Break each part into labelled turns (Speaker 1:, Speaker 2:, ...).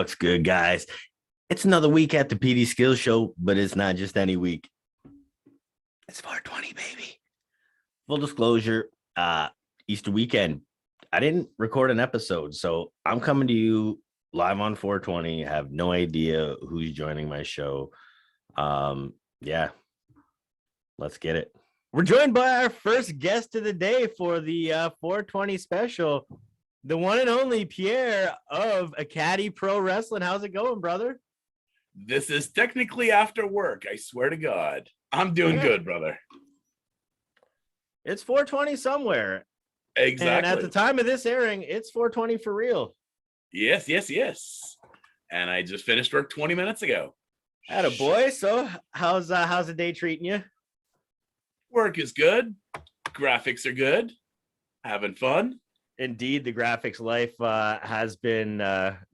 Speaker 1: What's good, guys? It's another week at the PD Skillz Show, but it's not just any week. It's 420, baby. Full disclosure, Easter weekend, I didn't record an episode, so I'm coming to you live on 420. I have no idea who's joining my show. Yeah, let's get it. We're joined by our first guest of the day for the 420 special, the one and only Pierre of Academy Pro Wrestling. How's it going, brother?
Speaker 2: This is technically after work. I swear to God. I'm doing good, brother.
Speaker 1: It's 420 somewhere.
Speaker 2: Exactly.
Speaker 1: And at the time of this airing, it's 420 for real.
Speaker 2: Yes. And I just finished work 20 minutes ago.
Speaker 1: Attaboy. So how's the day treating you?
Speaker 2: Work is good. Graphics are good. Having fun.
Speaker 1: Indeed, the graphics life has been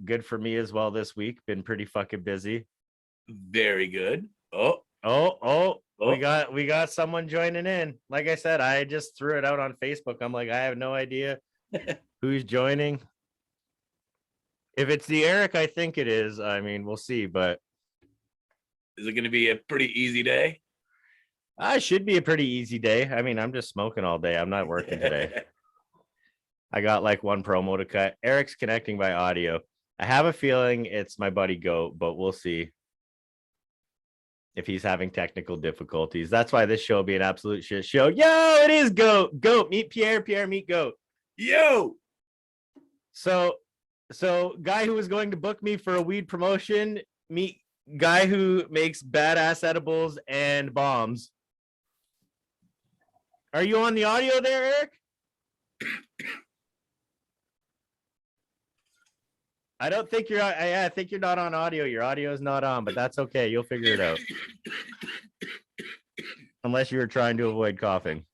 Speaker 1: good for me as well this week. Been pretty fucking busy.
Speaker 2: Very good.
Speaker 1: We got someone joining in. Like I said, I just threw it out on Facebook. I'm like, I have no idea who's joining. If it's the Eric, I think it is. I mean, we'll see, but
Speaker 2: is it going to be a pretty easy day?
Speaker 1: It should be a pretty easy day. I mean, I'm just smoking all day. I'm not working today. I got like one promo to cut. Eric's connecting by audio. I have a feeling it's my buddy Goat, but we'll see if he's having technical difficulties. That's why this show will be an absolute shit show. Yo, it is Goat. Goat, meet Pierre. Pierre, meet Goat.
Speaker 2: Yo.
Speaker 1: So guy who was going to book me for a weed promotion, meet guy who makes badass edibles and bombs. Are you on the audio there, Eric? I don't think you're. I think you're not on audio. Your audio is not on, but that's okay. You'll figure it out. Unless you were trying to avoid coughing.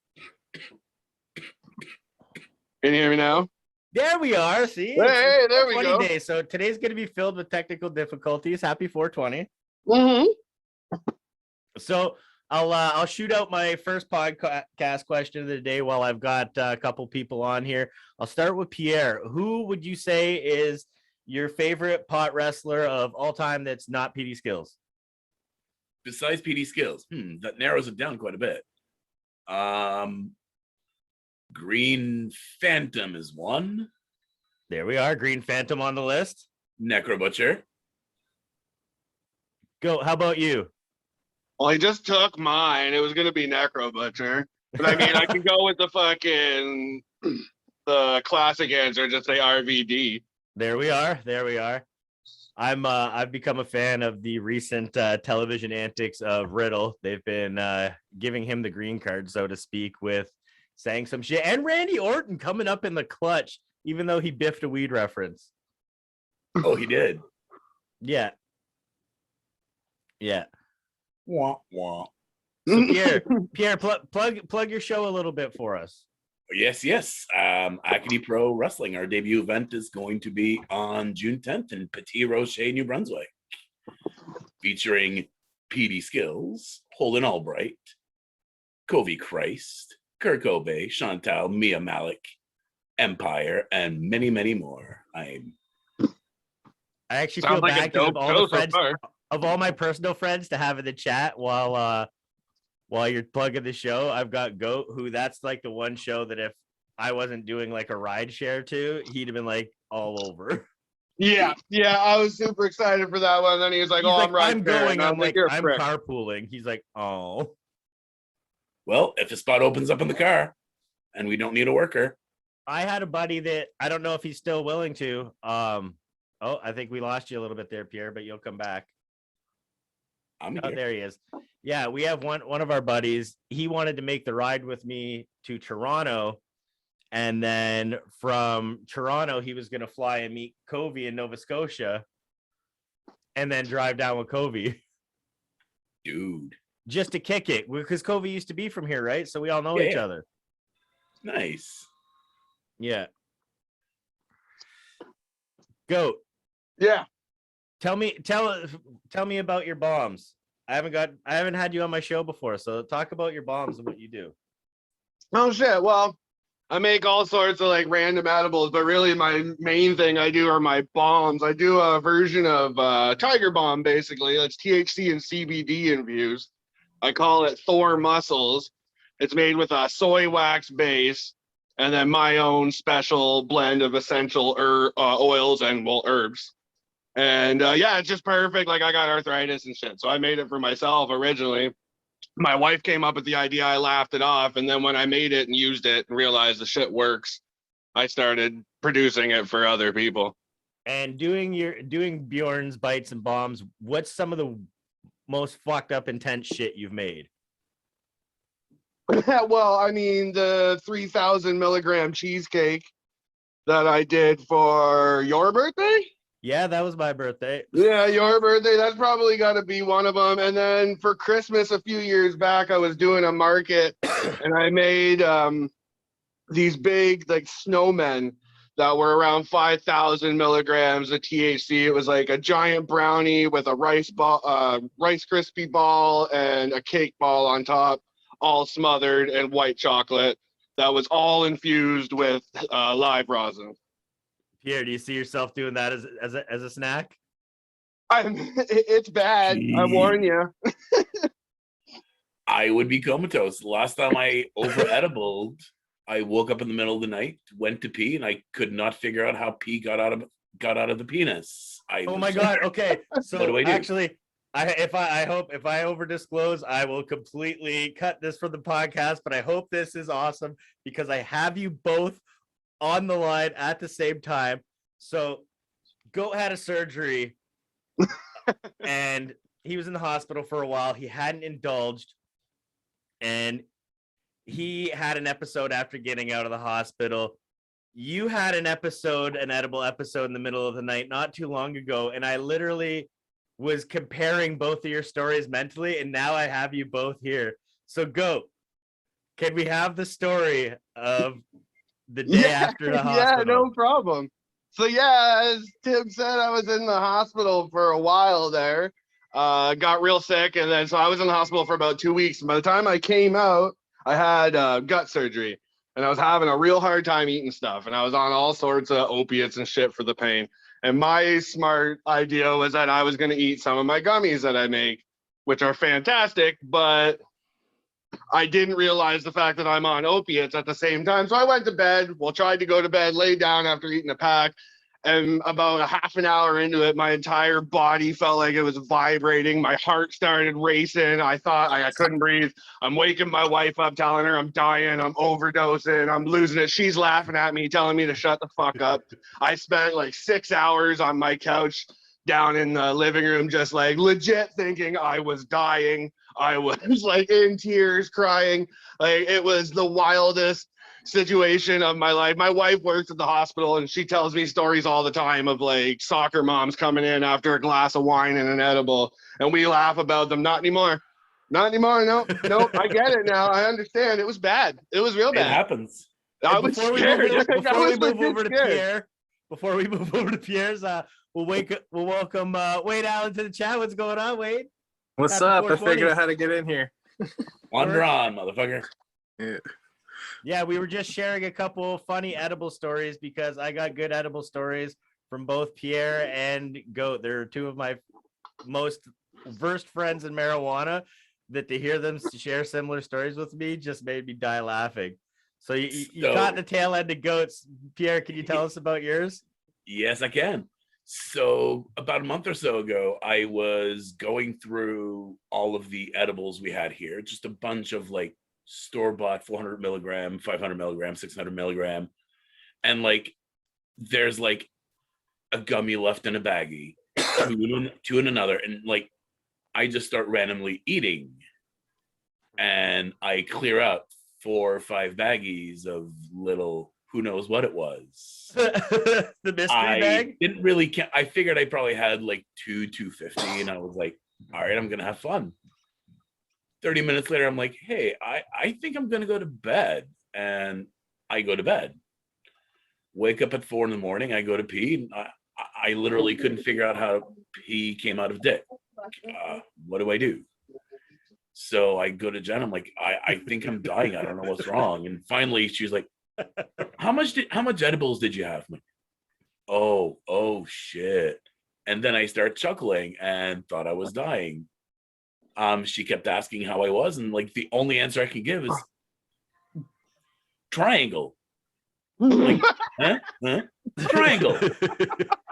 Speaker 3: Can you hear me now?
Speaker 1: There we are. See?
Speaker 3: Hey, there we go.
Speaker 1: Day. So today's going to be filled with technical difficulties. Happy 420.
Speaker 3: Mm-hmm.
Speaker 1: So I'll shoot out my first podcast question of the day while I've got a couple people on here. I'll start with Pierre. Who would you say is your favorite pot wrestler of all time that's not PD Skillz?
Speaker 2: Besides PD Skillz, that narrows it down quite a bit. Green Phantom is one.
Speaker 1: There we are. Green Phantom on the list.
Speaker 2: Necro Butcher.
Speaker 1: Go. How about you?
Speaker 3: Well, he just took mine. It was going to be Necro Butcher. But I mean, I can go with the classic answer, just say RVD.
Speaker 1: There we are. I've become a fan of the recent television antics of Riddle. They've been giving him the green card, so to speak, with saying some shit. And Randy Orton coming up in the clutch, even though he biffed a weed reference.
Speaker 2: Oh, he did.
Speaker 1: Yeah.
Speaker 2: Wah, wah.
Speaker 1: So Pierre, plug your show a little bit for us.
Speaker 2: Yes. Academy Pro Wrestling. Our debut event is going to be on June 10th in Petit Rocher, New Brunswick, featuring PD Skillz, Holden Albright, Covey Christ, Kirk Obey, Chantal, Mia Malik, Empire, and many, many more. I
Speaker 1: actually feel bad because of all my personal friends to have in the chat while you're plugging the show. I've got Goat, who that's like the one show that if I wasn't doing like a ride share to, he'd have been like all over.
Speaker 3: Yeah, I was super excited for that one. Then he was like, I'm
Speaker 1: going. I'm like, I'm carpooling. He's like, oh.
Speaker 2: Well, if a spot opens up in the car and we don't need a worker.
Speaker 1: I had a buddy that I don't know if he's still willing to. I think we lost you a little bit there, Pierre, but you'll come back. There he is. Yeah, we have one of our buddies. He wanted to make the ride with me to Toronto, and then from Toronto he was going to fly and meet Covey in Nova Scotia, and then drive down with Covey.
Speaker 2: Dude,
Speaker 1: just to kick it, because Covey used to be from here, right? So we all know each other.
Speaker 2: Nice.
Speaker 1: Yeah. Goat.
Speaker 3: Yeah.
Speaker 1: Tell me about your bombs. I haven't had you on my show before, so talk about your bombs and what you do.
Speaker 3: Oh shit. Well, I make all sorts of like random edibles, but really my main thing I do are my bombs. I do a version of Tiger Bomb, basically. It's THC and CBD infused. I call it Thor Muscles. It's made with a soy wax base and then my own special blend of essential oils and well herbs. And yeah, it's just perfect. Like I got arthritis and shit, so I made it for myself originally. My wife came up with the idea, I laughed it off, and then when I made it and used it and realized the shit works, I started producing it for other people.
Speaker 1: And doing Bjorn's bites and bombs, what's some of the most fucked up intense shit you've made?
Speaker 3: Well, I mean, the 3,000 milligram cheesecake that I did for your birthday.
Speaker 1: Yeah, that was my birthday.
Speaker 3: Yeah, your birthday. That's probably got to be one of them. And then for Christmas a few years back, I was doing a market and I made these big like snowmen that were around 5,000 milligrams of THC. It was like a giant brownie with a rice ball, rice crispy ball, and a cake ball on top, all smothered in white chocolate. That was all infused with live rosin.
Speaker 1: Pierre, do you see yourself doing that as a snack?
Speaker 3: It's bad.
Speaker 2: Jeez.
Speaker 3: I warn you.
Speaker 2: I would be comatose. Last time I over edibled, I woke up in the middle of the night, went to pee, and I could not figure out how pee got out of the penis.
Speaker 1: Oh my god! Okay, so
Speaker 2: What do I do?
Speaker 1: Actually, if I over disclose, I will completely cut this from the podcast. But I hope this is awesome because I have you both on the line at the same time. So Goat had a surgery and he was in the hospital for a while. He hadn't indulged and he had an episode after getting out of the hospital. You had an edible episode in the middle of the night not too long ago, and I literally was comparing both of your stories mentally, and now I have you both here. So Goat, can we have the story of the day after the hospital?
Speaker 3: Yeah, no problem. So yeah, as Tim said, I was in the hospital for a while there. Got real sick, and then so I was in the hospital for about 2 weeks. And by the time I came out, I had gut surgery, and I was having a real hard time eating stuff, and I was on all sorts of opiates and shit for the pain. And my smart idea was that I was going to eat some of my gummies that I make, which are fantastic, but I didn't realize the fact that I'm on opiates at the same time. So I went to bed, tried to go to bed, lay down after eating a pack. And about a half an hour into it, my entire body felt like it was vibrating. My heart started racing. I thought I couldn't breathe. I'm waking my wife up, telling her I'm dying, I'm overdosing, I'm losing it. She's laughing at me, telling me to shut the fuck up. I spent like 6 hours on my couch down in the living room, just like legit thinking I was dying. I was like in tears, crying. Like it was the wildest situation of my life. My wife works at the hospital and she tells me stories all the time of like soccer moms coming in after a glass of wine and an edible, and we laugh about them. Not anymore. Not anymore. No, I get it now. I understand. It was bad. It was real bad.
Speaker 2: It happens.
Speaker 3: I was scared.
Speaker 1: Before we move over to Pierre's, we'll welcome Wade Allen to the chat. What's going on, Wade?
Speaker 4: What's up? I figured out how to get in here.
Speaker 2: Wander on, motherfucker.
Speaker 1: Yeah, we were just sharing a couple funny edible stories because I got good edible stories from both Pierre and Goat. They're two of my most versed friends in marijuana, that to hear them share similar stories with me just made me die laughing. So you caught the tail end of Goats. Pierre, can you tell us about yours?
Speaker 2: Yes, I can. So about a month or so ago, I was going through all of the edibles we had here, just a bunch of like store-bought 400 milligram, 500 milligram, 600 milligram, and like there's like a gummy left in a baggie, two in another, and like I just start randomly eating, and I clear out 4 or 5 baggies of little who knows what it was.
Speaker 1: The mystery bag?
Speaker 2: Didn't really I figured I probably had like 250, and I was like, all right, I'm gonna have fun. 30 minutes later, I'm like, hey, I think I'm gonna go to bed. And I go to bed. Wake up at 4 a.m, I go to pee, and I literally couldn't figure out how pee came out of dick. What do I do? So I go to Jen, I'm like, I think I'm dying. I don't know what's wrong. And finally she's like, How much edibles did you have? I'm like, oh shit. And then I start chuckling and thought I was dying. She kept asking how I was, and like the only answer I can give is triangle. Like, huh? Triangle.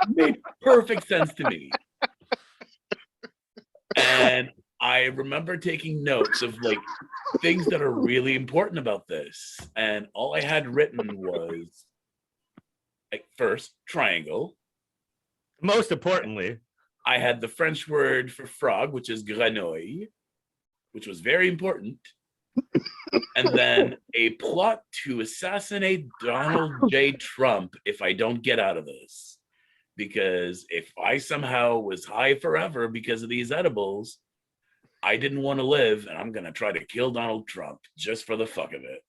Speaker 2: Made perfect sense to me. And I remember taking notes of like things that are really important about this. And all I had written was like first, triangle.
Speaker 1: Most importantly,
Speaker 2: I had the French word for frog, which is grenouille, which was very important. And then a plot to assassinate Donald J. Trump if I don't get out of this. Because if I somehow was high forever because of these edibles, I didn't want to live, and I'm going to try to kill Donald Trump just for the fuck of it.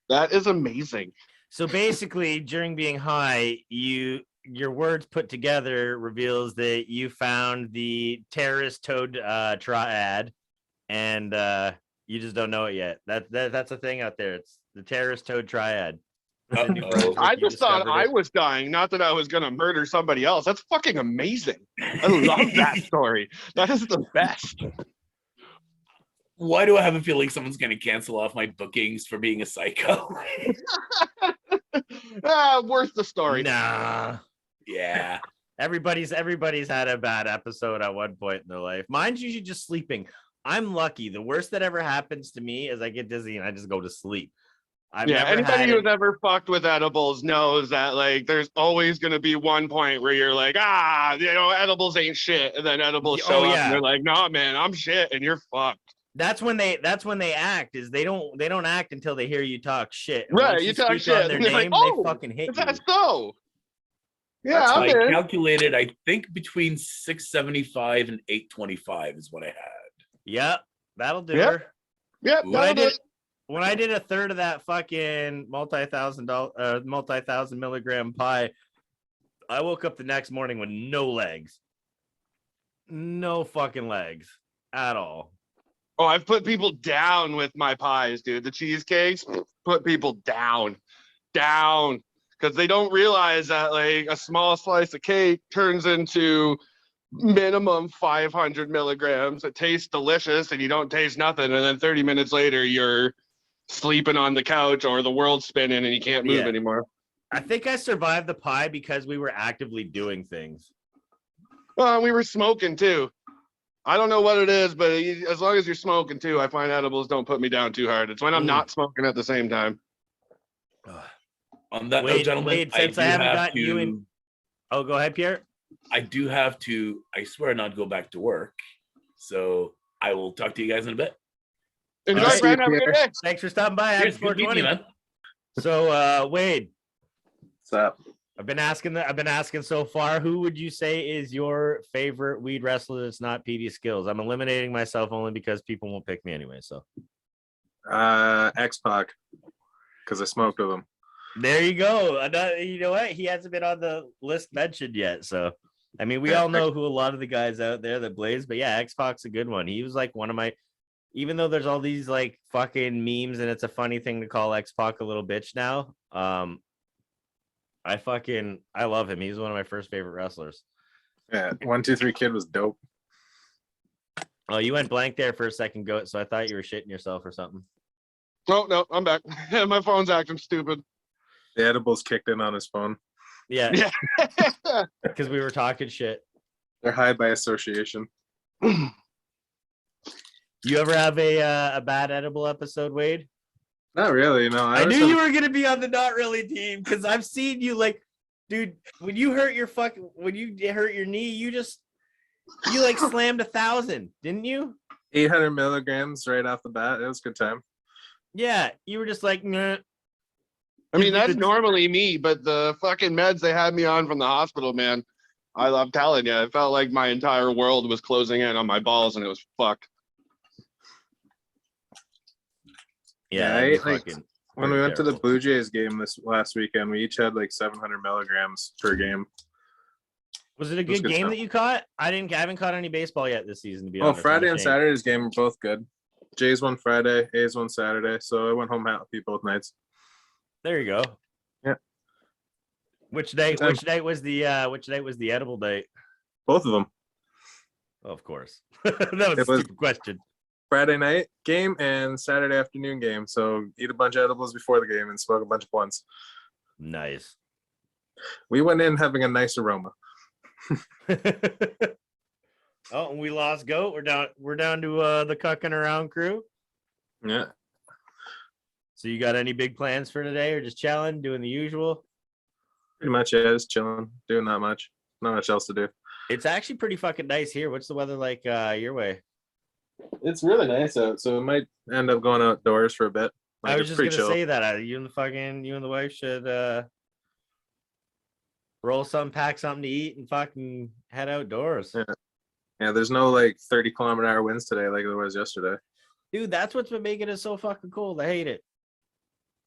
Speaker 3: That is amazing.
Speaker 1: so basically, during being high, your words put together reveals that you found the terrorist toad triad, and you just don't know it yet. That's a thing out there. It's the terrorist toad triad. It's in New
Speaker 2: Uh-oh.
Speaker 1: Brunswick.
Speaker 3: I
Speaker 1: You
Speaker 3: just thought
Speaker 1: discovered
Speaker 3: I
Speaker 1: it.
Speaker 3: was dying, not that I was gonna murder somebody else. That's fucking amazing. I love that story. That is the best.
Speaker 2: Why do I have a feeling someone's going to cancel off my bookings for being a psycho?
Speaker 3: Worth the story.
Speaker 1: Nah.
Speaker 2: Yeah.
Speaker 1: Everybody's had a bad episode at one point in their life. Mine's usually just sleeping. I'm lucky. The worst that ever happens to me is I get dizzy and I just go to sleep. I've never
Speaker 3: Anybody
Speaker 1: had
Speaker 3: who's ever fucked with edibles knows that like there's always gonna be one point where you're like, edibles ain't shit, and then edibles
Speaker 1: Oh,
Speaker 3: show up
Speaker 1: yeah.
Speaker 3: and they're like, nah, man, I'm shit, and you're fucked.
Speaker 1: That's when they act. Is they don't act until they hear you talk shit. And
Speaker 3: Right,
Speaker 1: once
Speaker 3: you talk
Speaker 1: speak
Speaker 3: shit,
Speaker 1: on their
Speaker 3: and they're like,
Speaker 1: name,
Speaker 3: "Oh,
Speaker 1: they fucking hit
Speaker 3: Is
Speaker 1: you.
Speaker 3: that so? Yeah,
Speaker 2: I
Speaker 3: I'm in.
Speaker 2: calculated, I think between 675 and 825 is what I had.
Speaker 1: Yep, that'll do
Speaker 3: Yep.
Speaker 1: her.
Speaker 3: Yep,
Speaker 1: When I
Speaker 3: that'll do
Speaker 1: did when I did a third of that fucking multi-thousand milligram pie, I woke up the next morning with no legs. No fucking legs at all.
Speaker 3: Oh, I've put people down with my pies, dude. The cheesecakes put people down, because they don't realize that like a small slice of cake turns into minimum 500 milligrams. It tastes delicious, and you don't taste nothing. And then 30 minutes later, you're sleeping on the couch or the world's spinning, and you can't move
Speaker 1: Yeah.
Speaker 3: anymore.
Speaker 1: I think I survived the pie because we were actively doing things.
Speaker 3: We were smoking too. I don't know what it is, but as long as you're smoking too, I find edibles don't put me down too hard. It's when I'm not smoking at the same time.
Speaker 2: On that note,
Speaker 1: Wade,
Speaker 2: gentlemen,
Speaker 1: since I haven't gotten you in. Oh, go ahead, Pierre.
Speaker 2: I do have to, I swear not go back to work. So I will talk to you guys in a bit.
Speaker 3: Enjoy,
Speaker 1: All right.
Speaker 3: Brad. Have a good day.
Speaker 1: Thanks for stopping by. Happy
Speaker 2: Cheers, good meeting
Speaker 1: 420.
Speaker 2: you, man.
Speaker 1: So, Wade,
Speaker 4: What's up?
Speaker 1: I've been asking so far, who would you say is your favorite weed wrestler that's not PD Skillz? I'm eliminating myself only because people won't pick me anyway. So
Speaker 4: X-Pac, because I smoked with him.
Speaker 1: there you go. You know what? He hasn't been on the list mentioned yet. So, I mean, we all know who a lot of the guys out there that blaze, but yeah, X-Pac's a good one. He was like one of my, even though there's all these like fucking memes and it's a funny thing to call X-Pac a little bitch now. I love him. He's one of my first favorite wrestlers.
Speaker 4: Yeah, 1-2-3 Kid was dope.
Speaker 1: Oh, you went blank there for a second, Goat. So I thought you were shitting yourself or something.
Speaker 3: Oh, no, I'm back. My phone's acting stupid.
Speaker 4: The edibles kicked in on his phone.
Speaker 1: Yeah,
Speaker 3: Yeah.
Speaker 1: because we were talking shit.
Speaker 4: They're high by association.
Speaker 1: You ever have a bad edible episode, Wade?
Speaker 4: Not really, no.
Speaker 1: I knew you were gonna be on the not really team because I've seen you like, dude. When you hurt your knee, you like slammed 1,000, didn't you?
Speaker 4: 800 milligrams right off the bat. It was a good time.
Speaker 1: Yeah, you were just like, nah.
Speaker 3: I mean, that's normally me, but the fucking meds they had me on from the hospital, man. I'm telling you, it felt like my entire world was closing in on my balls, and it was fucked.
Speaker 1: Yeah,
Speaker 4: I
Speaker 1: it'd
Speaker 4: ate,
Speaker 1: be
Speaker 4: like,
Speaker 1: fucking
Speaker 4: When we went to the
Speaker 1: terrible.
Speaker 4: Blue Jays game this last weekend, we each had like 700 milligrams per game.
Speaker 1: Was it a
Speaker 4: was
Speaker 1: good
Speaker 4: good
Speaker 1: game
Speaker 4: stuff.
Speaker 1: that you caught? I haven't caught any baseball yet this season. To be
Speaker 4: Oh,
Speaker 1: honest,
Speaker 4: Friday
Speaker 1: I'm
Speaker 4: and
Speaker 1: ashamed.
Speaker 4: Saturday's game were both good. Jays won Friday, A's won Saturday, so I went home happy both nights.
Speaker 1: There you go.
Speaker 4: Yeah.
Speaker 1: Which date?
Speaker 4: Good time.
Speaker 1: Which date was the edible date?
Speaker 4: Both of them.
Speaker 1: Of course. That was a
Speaker 4: It was-
Speaker 1: stupid question.
Speaker 4: Friday night game and Saturday afternoon game. So eat a bunch of edibles before the game and smoke a bunch of blunts.
Speaker 1: Nice.
Speaker 4: We went in having a nice aroma.
Speaker 1: Oh, and we lost Goat. We're down to the cucking around crew.
Speaker 4: Yeah.
Speaker 1: So you got any big plans for today, or just chilling, doing the usual?
Speaker 4: Pretty much, yeah, just chilling, doing not much. Not much else to do.
Speaker 1: It's actually pretty fucking nice here. What's the weather like your way?
Speaker 4: It's really nice out, so we might end up going outdoors for a bit.
Speaker 1: I
Speaker 4: Like,
Speaker 1: was
Speaker 4: it's
Speaker 1: just
Speaker 4: pretty
Speaker 1: gonna
Speaker 4: chill.
Speaker 1: say that you and the wife should roll some, pack something to eat, and fucking head outdoors.
Speaker 4: Yeah. Yeah, there's no like 30-kilometer-hour winds today like there was yesterday.
Speaker 1: Dude, that's what's been making it so fucking cold. I hate it.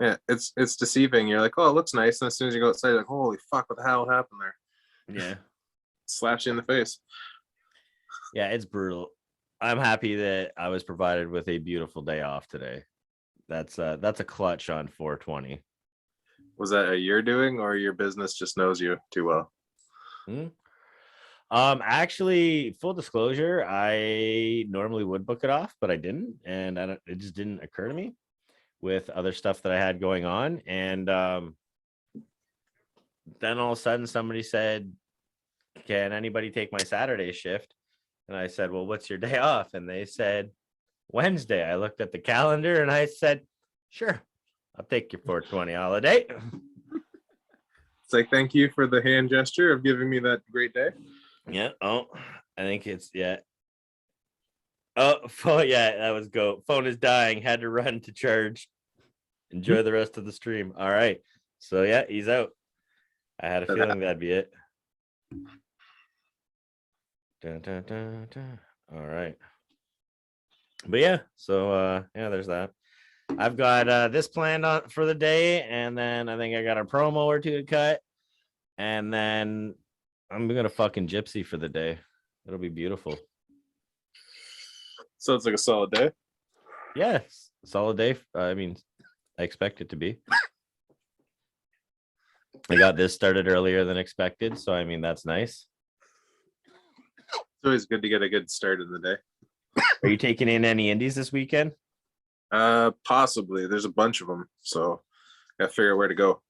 Speaker 4: Yeah, it's deceiving. You're like, oh, it looks nice, and as soon as you go outside, you're like, holy fuck, what the hell happened there?
Speaker 1: Yeah.
Speaker 4: Slaps you in the face.
Speaker 1: Yeah, it's brutal. I'm happy that I was provided with a beautiful day off today. That's a clutch on 420.
Speaker 4: Was that a year doing, or your business just knows you too well?
Speaker 1: Actually, full disclosure, I normally would book it off, but I didn't, and it just didn't occur to me with other stuff that I had going on. And then all of a sudden somebody said, can anybody take my Saturday shift? And I said, well, what's your day off? And they said, Wednesday. I looked at the calendar and I said, sure, I'll take your 420 holiday.
Speaker 4: It's like, thank you for the hand gesture of giving me that great day.
Speaker 1: Yeah. Oh, I think it's, yeah. Oh, phone, yeah, that was Go. Phone is dying. Had to run to charge. Enjoy the rest of the stream. All right. So, yeah, he's out. I had a feeling that'd be it. Dun, dun, dun, dun. All right. But yeah, so yeah, there's that. I've got this planned on for the day, and then I think I got a promo or two to cut, and then I'm gonna fucking gypsy for the day. It'll be beautiful.
Speaker 4: So it's like a solid day.
Speaker 1: Yes, solid day. I mean, I expect it to be. I got this started earlier than expected, so I mean that's nice.
Speaker 4: It's always good to get a good start in the day.
Speaker 1: Are you taking in any indies this weekend?
Speaker 4: Possibly. There's a bunch of them, so gotta figure out where to go.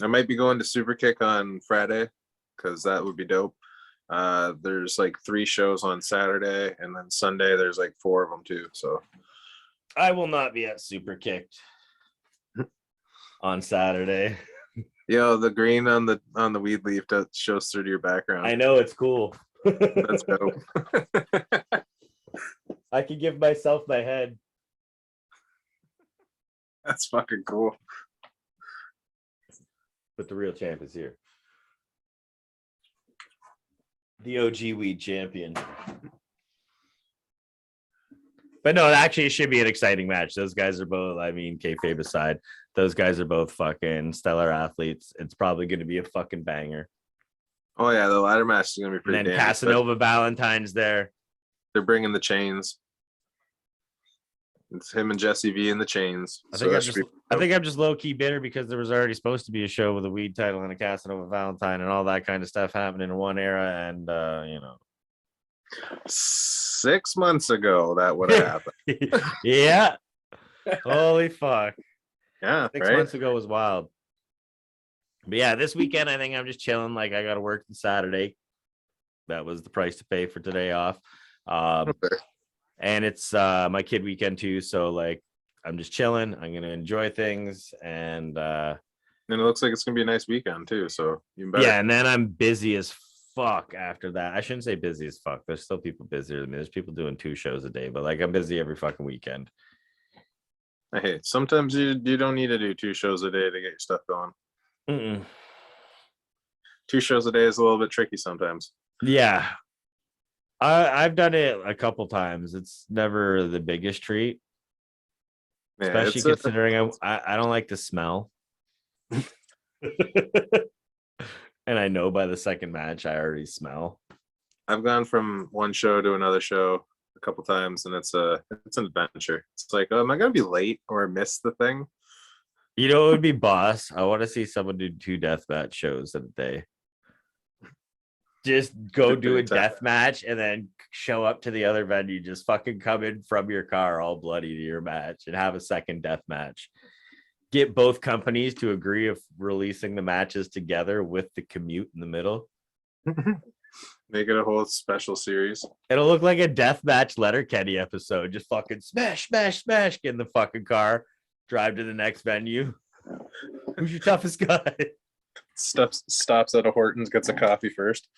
Speaker 4: I might be going to Super Kick on Friday because that would be dope. There's like 3 shows on Saturday, and then Sunday there's like 4 of them too. So
Speaker 1: I will not be at Super Kicked on Saturday.
Speaker 4: yo, the green on the weed leaf that shows through to your background.
Speaker 1: I know it's cool.
Speaker 4: That's dope.
Speaker 1: I could give myself my head.
Speaker 4: That's fucking cool.
Speaker 1: But the real champ is here. The OG weed champion. But no, actually, it should be an exciting match. Those guys are both, I mean, kayfabe aside, those guys are both fucking stellar athletes. It's probably going to be a fucking banger.
Speaker 4: Oh yeah, the ladder match is gonna be
Speaker 1: And
Speaker 4: pretty.
Speaker 1: then
Speaker 4: damn,
Speaker 1: Casanova Valentine's there.
Speaker 4: they're bringing the chains. It's him and Jesse V in the chains.
Speaker 1: I
Speaker 4: So
Speaker 1: think
Speaker 4: that
Speaker 1: I'm
Speaker 4: should
Speaker 1: just,
Speaker 4: be-
Speaker 1: I think I'm just low key bitter because there was already supposed to be a show with a weed title and a Casanova Valentine and all that kind of stuff happening in one era, and you know.
Speaker 4: 6 months ago that would have happened.
Speaker 1: Yeah. Holy fuck.
Speaker 4: Yeah,
Speaker 1: 6
Speaker 4: right.
Speaker 1: months ago was wild. But yeah, this weekend I think I'm just chilling. Like I gotta work on Saturday. That was the price to pay for today off.
Speaker 4: Okay.
Speaker 1: And it's my kid weekend too. So like I'm just chilling. I'm gonna enjoy things and
Speaker 4: And it looks like it's gonna be a nice weekend too. So even better.
Speaker 1: yeah, and then I'm busy as fuck after that. I shouldn't say busy as fuck. There's still people busier than me. There's people doing 2 shows a day, but like I'm busy every fucking weekend.
Speaker 4: Hey, sometimes you don't need to do 2 shows a day to get your stuff going.
Speaker 1: Mm-mm.
Speaker 4: 2 shows a day is a little bit tricky sometimes.
Speaker 1: Yeah. I've done it a couple times. It's never the biggest treat,
Speaker 4: Yeah,
Speaker 1: especially
Speaker 4: it's
Speaker 1: considering I don't like the smell. And I know by the second match I already smell.
Speaker 4: I've gone from one show to another show a couple times, and it's an adventure. It's like, oh, am I gonna be late or miss the thing?
Speaker 1: You know, it would be boss. I want to see someone do 2 deathmatch shows in a day. Just go do a death match and then show up to the other venue. Just fucking come in from your car all bloody to your match and have a second death match. Get both companies to agree of releasing the matches together with the commute in the middle.
Speaker 4: Make it a whole special series.
Speaker 1: It'll look like a deathmatch Letterkenny episode. Just fucking smash, smash, smash. Get in the fucking car. Drive to the next venue. Who's your toughest guy?
Speaker 4: Stops at a Hortons, gets a coffee first.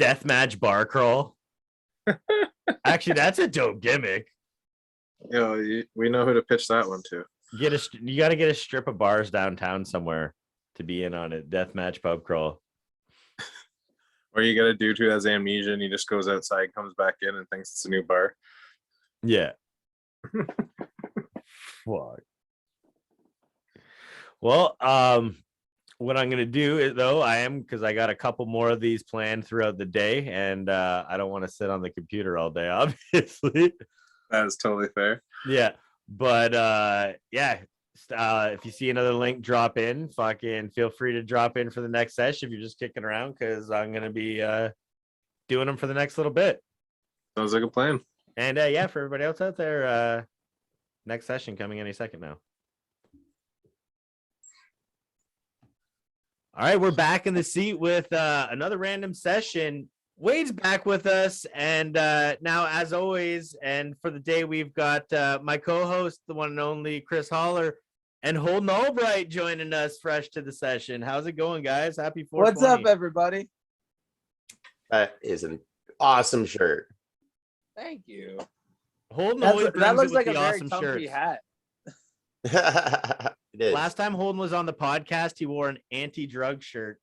Speaker 1: Deathmatch bar crawl. Actually, that's a dope gimmick.
Speaker 4: We know who to pitch that one to.
Speaker 1: You got to get a strip of bars downtown somewhere to be in on it. Deathmatch pub crawl.
Speaker 4: Or you got a dude who has amnesia and he just goes outside, comes back in, and thinks it's a new bar.
Speaker 1: Yeah. Fuck. Well, what I'm gonna do is because I got a couple more of these planned throughout the day, and I don't want to sit on the computer all day, obviously.
Speaker 4: That is totally fair.
Speaker 1: Yeah, but if you see another link drop in, fucking feel free to drop in for the next session if you're just kicking around, because I'm gonna be doing them for the next little bit.
Speaker 4: Sounds like a plan.
Speaker 1: And for everybody else out there, next session coming any second now. All right, we're back in the seat with another random session. Wade's back with us, and now, as always, and for the day, we've got my co-host, the one and only Chris Holler, and Holden Albright joining us fresh to the session. How's it going, guys? Happy 420.
Speaker 5: What's up, everybody?
Speaker 6: That is an awesome shirt.
Speaker 5: Thank you.
Speaker 1: Holden
Speaker 5: That looks like a very comfy hat.
Speaker 6: It is.
Speaker 1: Last time Holden was on the podcast, he wore an anti-drug shirt.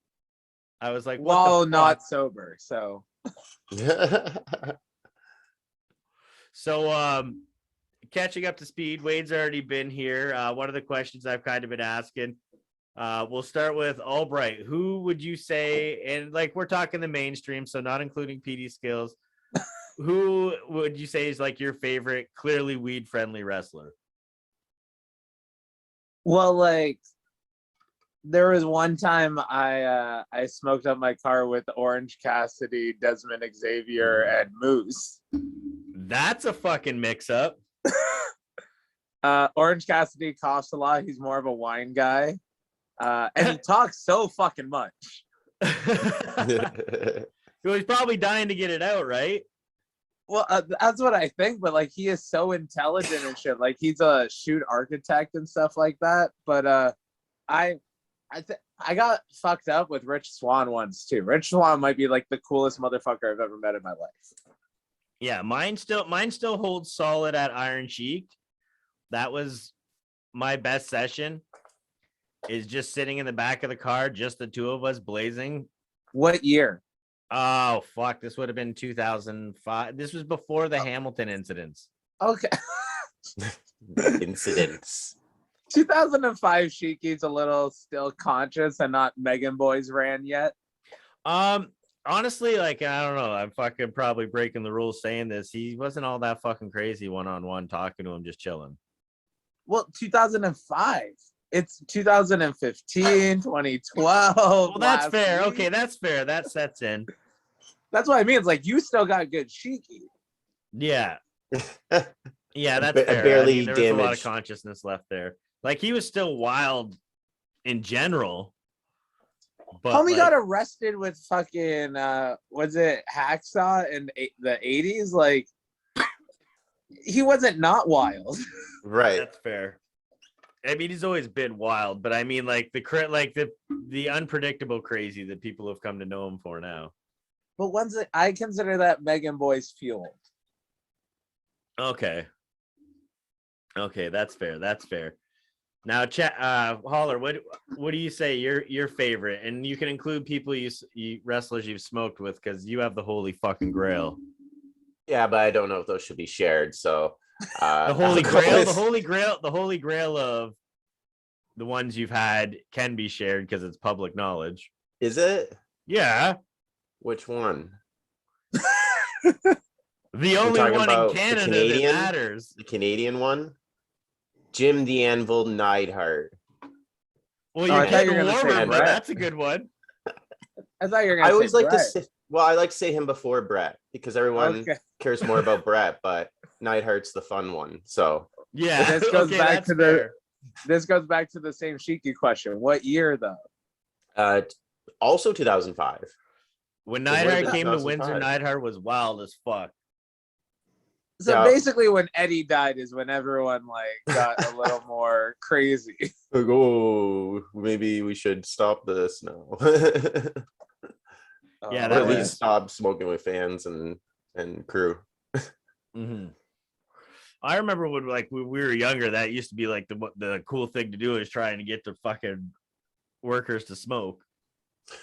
Speaker 1: I was like,
Speaker 5: well, not sober, so.
Speaker 1: So, catching up to speed, Wade's already been here. One of the questions I've kind of been asking, we'll start with Albright. Who would you say, and like we're talking the mainstream, so not including PD Skillz, who would you say is like your favorite, clearly weed-friendly wrestler?
Speaker 5: Well, like, there was one time I smoked up my car with Orange Cassidy, Desmond Xavier, and Moose.
Speaker 1: That's a fucking mix-up.
Speaker 5: Orange Cassidy coughs a lot. He's more of a wine guy. And he talks so fucking much.
Speaker 1: Well, he's probably dying to get it out, right?
Speaker 5: Well, that's what I think, but like he is so intelligent and shit. Like he's a shoot architect and stuff like that. But I got fucked up with Rich Swann once too. Rich Swann might be like the coolest motherfucker I've ever met in my life.
Speaker 1: Yeah, mine still holds solid at Iron Cheek. That was my best session. Is just sitting in the back of the car, just the two of us blazing.
Speaker 5: What year?
Speaker 1: Oh fuck! This would have been 2005. This was before the Hamilton incidents.
Speaker 5: Okay.
Speaker 6: Incidents.
Speaker 5: 2005 Shiki's a little still conscious and not Megan Boys ran yet.
Speaker 1: Honestly, like I don't know. I'm fucking probably breaking the rules saying this. He wasn't all that fucking crazy one-on-one talking to him, just chilling.
Speaker 5: Well, 2005. It's 2015, 2012.
Speaker 1: Well, that's fair.
Speaker 5: week.
Speaker 1: Okay, that's fair. That sets in.
Speaker 5: That's what I mean. It's like you still got good Shiki.
Speaker 1: Yeah. Yeah, that's fair.
Speaker 6: Barely
Speaker 1: there was a lot of
Speaker 6: damaged.
Speaker 1: consciousness left there. Like he was still wild in general. But
Speaker 5: Homie
Speaker 1: like,
Speaker 5: got arrested with fucking was it Hacksaw in the 80s? Like he wasn't not wild.
Speaker 6: Right.
Speaker 1: that's fair. I mean, he's always been wild, but I mean, like the unpredictable crazy that people have come to know him for now.
Speaker 5: But I consider that Megan Boys fueled.
Speaker 1: Okay, that's fair. That's fair. Now, Holler, what do you say your favorite? And you can include people you wrestlers you've smoked with, because you have the holy fucking grail.
Speaker 6: Yeah, but I don't know if those should be shared. So
Speaker 1: The holy grail, the holy grail of the ones you've had can be shared because it's public knowledge.
Speaker 6: Is it?
Speaker 1: Yeah,
Speaker 6: Which one?
Speaker 1: the only
Speaker 6: talking
Speaker 1: one in
Speaker 6: about the
Speaker 1: Canada that
Speaker 6: Canadian?
Speaker 1: matters.
Speaker 6: The Canadian one? Jim the Anvil Neidhart.
Speaker 1: Well,
Speaker 5: Oh, I
Speaker 1: you're
Speaker 5: thought
Speaker 1: getting
Speaker 5: you were gonna say
Speaker 1: warmer, but
Speaker 5: Brett.
Speaker 1: that's a good one.
Speaker 5: I thought you were
Speaker 6: I
Speaker 5: gonna
Speaker 6: always
Speaker 5: say
Speaker 6: like to
Speaker 5: Brett.
Speaker 6: say, well, I like to say him before Brett because everyone
Speaker 5: Okay.
Speaker 6: cares more about Brett, but Neidhart's the fun one. So
Speaker 1: Yeah.
Speaker 5: This goes
Speaker 1: Okay,
Speaker 5: back
Speaker 1: that's
Speaker 5: to
Speaker 1: fair.
Speaker 5: This goes back to the same Shiki question. What year though?
Speaker 6: also 2005.
Speaker 1: When
Speaker 6: The word
Speaker 1: Neidhart
Speaker 6: is
Speaker 1: came to Windsor,
Speaker 6: 2005.
Speaker 1: Neidhart was wild as fuck.
Speaker 5: So
Speaker 6: Yeah.
Speaker 5: basically, when Eddie died, is when everyone like got a little more crazy.
Speaker 6: Like, oh, maybe we should stop this now.
Speaker 1: Yeah,
Speaker 6: Or
Speaker 1: that
Speaker 6: at
Speaker 1: was-
Speaker 6: least stop smoking with fans and crew.
Speaker 1: Mhm. I remember when like when we were younger, that used to be like the cool thing to do is trying to get the fucking workers to smoke.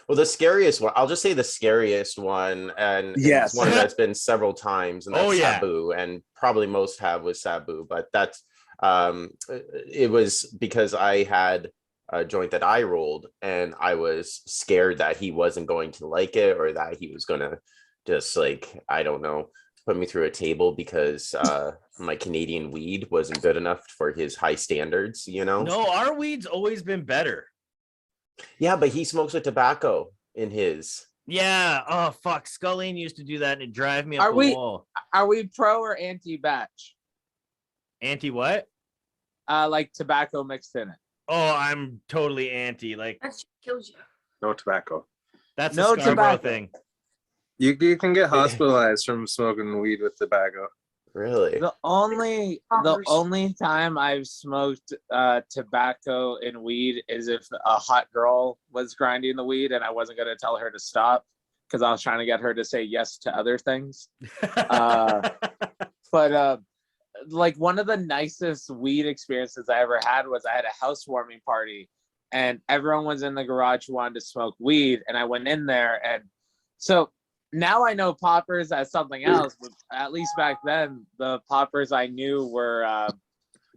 Speaker 6: Well, the scariest one, I'll just say the scariest one, and
Speaker 5: Yes.
Speaker 6: it's one that's been several times, and that's
Speaker 1: Oh, yeah.
Speaker 6: Sabu, and probably most have with Sabu, but that's it was because I had a joint that I rolled, and I was scared that he wasn't going to like it, or that he was gonna just like, I don't know, put me through a table because my Canadian weed wasn't good enough for his high standards, you know?
Speaker 1: No, our weed's always been better.
Speaker 6: Yeah, but he smokes with tobacco in his.
Speaker 1: Yeah. Oh fuck. Scullion used to do that and it drive me up
Speaker 5: Are
Speaker 1: the
Speaker 5: we-
Speaker 1: wall.
Speaker 5: Are we pro or anti-batch?
Speaker 1: Anti what?
Speaker 5: Like tobacco mixed in it.
Speaker 1: Oh, I'm totally anti. Like
Speaker 7: That shit kills you.
Speaker 4: No tobacco.
Speaker 1: that's
Speaker 5: No
Speaker 1: a Scarborough
Speaker 5: tobacco.
Speaker 1: thing.
Speaker 4: You can get hospitalized from smoking weed with tobacco.
Speaker 6: Really?
Speaker 5: The only time I've smoked tobacco and weed is if a hot girl was grinding the weed and I wasn't gonna tell her to stop because I was trying to get her to say yes to other things. But like one of the nicest weed experiences I ever had was I had a housewarming party and everyone was in the garage who wanted to smoke weed, and I went in there, and so now I know poppers as something else, but at least back then the poppers I knew were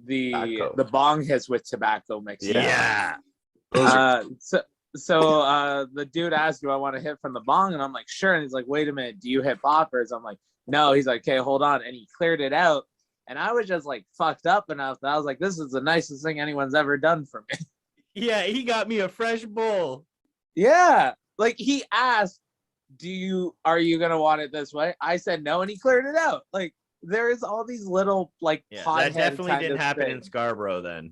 Speaker 5: the
Speaker 6: Tobacco.
Speaker 5: bong hits with tobacco mixed in.
Speaker 1: Yeah.
Speaker 4: Those are
Speaker 5: So the dude asked, do I want to hit from the bong? And I'm like, sure. And he's like, wait a minute, do you hit poppers? I'm like, no. He's like, okay, hold on. And he cleared it out. And I was just like fucked up enough that I was like, this is the nicest thing anyone's ever done for me.
Speaker 1: Yeah, he got me a fresh bowl.
Speaker 5: Yeah. Like he asked, are you gonna want it this way? I said no, and he cleared it out. Like there's all these little like
Speaker 1: Yeah, that
Speaker 5: pothead
Speaker 1: definitely
Speaker 5: kind
Speaker 1: didn't
Speaker 5: of
Speaker 1: happen in
Speaker 5: things.
Speaker 1: Scarborough then.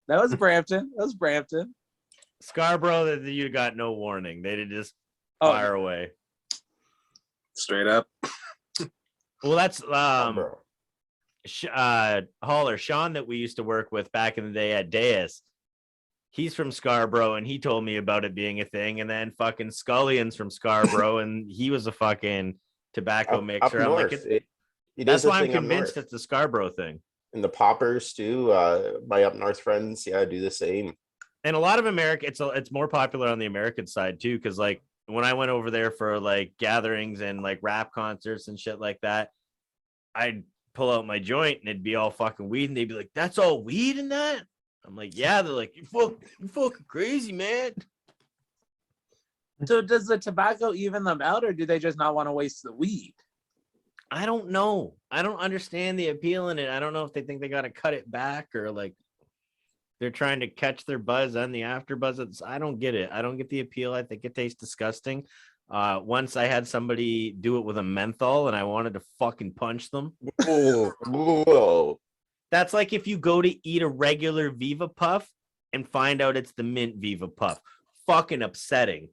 Speaker 5: That was Brampton. That was Brampton.
Speaker 1: Scarborough, that you got no warning. They did just
Speaker 5: Oh,
Speaker 1: fire away.
Speaker 4: straight up.
Speaker 1: Well, that's
Speaker 6: Bro.
Speaker 1: Haller Sean that we used to work with back in the day at Deus. He's from Scarborough, and he told me about it being a thing. And then fucking Scullion's from Scarborough, and he was a fucking tobacco
Speaker 6: Up
Speaker 1: mixer. I'm like,
Speaker 6: north.
Speaker 1: it,
Speaker 6: It
Speaker 1: that's
Speaker 6: is a
Speaker 1: why I'm
Speaker 6: thing up
Speaker 1: convinced
Speaker 6: north.
Speaker 1: it's the Scarborough thing.
Speaker 6: And the poppers too. My up north friends, yeah, do the same.
Speaker 1: And a lot of America, it's more popular on the American side too, because like when I went over there for like gatherings and like rap concerts and shit like that, I'd pull out my joint and it'd be all fucking weed, and they'd be like, "That's all weed in that?" I'm like, "Yeah." They're like, "You fucking crazy, man."
Speaker 5: so does the tobacco even them out, or do they just not want to waste the weed?
Speaker 1: I don't know. I don't understand the appeal in it. I don't know if they think they got to cut it back or like they're trying to catch their buzz on the after buzz. I don't get it. I don't get the appeal. I think it tastes disgusting. Once I had somebody do it with a menthol and I wanted to fucking punch them.
Speaker 6: Whoa.
Speaker 1: That's like if you go to eat a regular Viva Puff and find out it's the mint Viva Puff. Fucking upsetting.